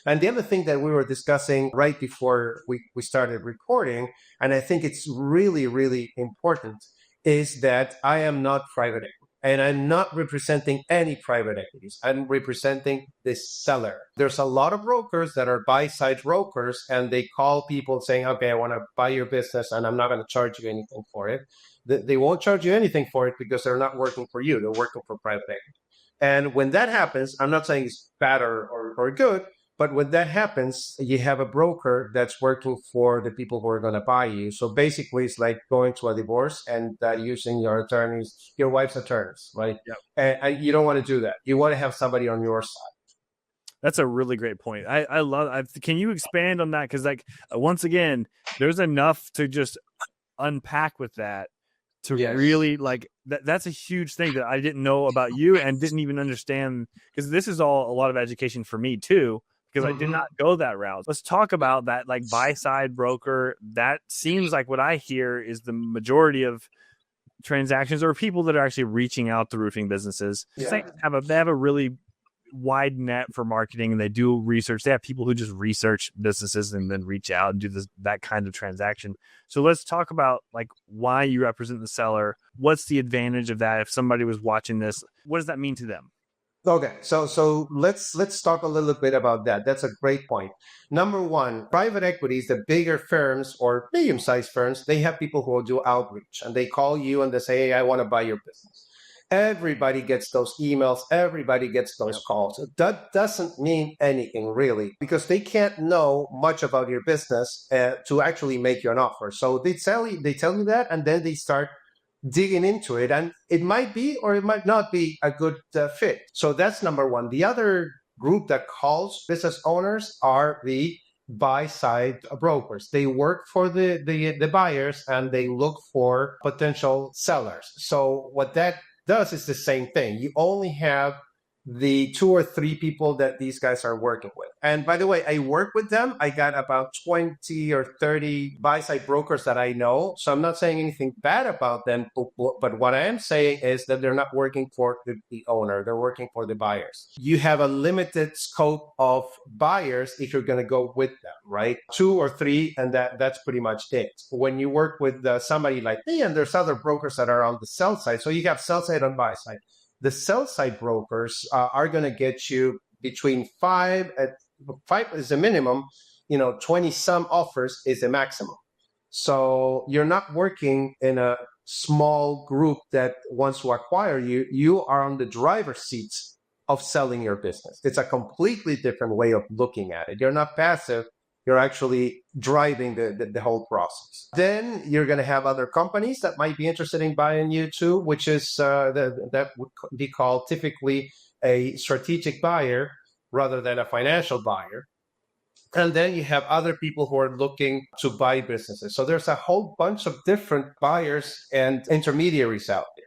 And the other thing that we were discussing right before we started recording, and I think it's really, really important, is that I am not private equity. And I'm not representing any private equities. I'm representing the seller. There's a lot of brokers that are buy-side brokers, and they call people saying, okay, I want to buy your business, and I'm not going to charge you anything for it. They won't charge you anything for it because they're not working for you. They're working for private equity. And when that happens, I'm not saying it's bad or good, but when that happens, you have a broker that's working for the people who are going to buy you. So basically, it's like going to a divorce and using your attorneys, your wife's attorneys, right? Yep. And you don't want to do that. You want to have somebody on your side. That's a really great point. I love. Can you expand on that? Because once again, there's enough to just unpack with that to really that's a huge thing that I didn't know about you and didn't even understand, because this is all a lot of education for me too, because I did not go that route. Let's talk about that, buy side broker. That seems like what I hear is the majority of transactions or people that are actually reaching out to roofing businesses. Yeah. They have a really wide net for marketing, and they do research. They have people who just research businesses and then reach out and do that kind of transaction. So let's talk about why you represent the seller. What's the advantage of that? If somebody was watching this, what does that mean to them? Okay, so let's talk a little bit about that. That's a great point. Number one, private equities, the bigger firms or medium-sized firms, they have people who will do outreach, and they call you and they say, hey, I want to buy your business. Everybody gets those emails. Everybody gets those calls. That doesn't mean anything really, because they can't know much about your business to actually make you an offer. So they tell you that, and then they start digging into it, and it might be or it might not be a good fit. So that's number one. The other group that calls business owners are the buy-side brokers. They work for the buyers, and they look for potential sellers. So what that does is the same thing. You only have the 2 or 3 people that these guys are working with. And by the way, I work with them. I got about 20 or 30 buy-side brokers that I know. So I'm not saying anything bad about them, but what I am saying is that they're not working for the owner. They're working for the buyers. You have a limited scope of buyers if you're going to go with them, right? 2 or 3, and that's pretty much it. When you work with somebody like me, and there's other brokers that are on the sell side. So you have sell side and buy side. The sell-side brokers are going to get you between 5 is the minimum, 20 some offers is the maximum. So you're not working in a small group that wants to acquire you. You are on the driver's seats of selling your business. It's a completely different way of looking at it. You're not passive. You're actually driving the whole process. Then you're going to have other companies that might be interested in buying you too, which is that would be called typically a strategic buyer rather than a financial buyer. And then you have other people who are looking to buy businesses. So there's a whole bunch of different buyers and intermediaries out there.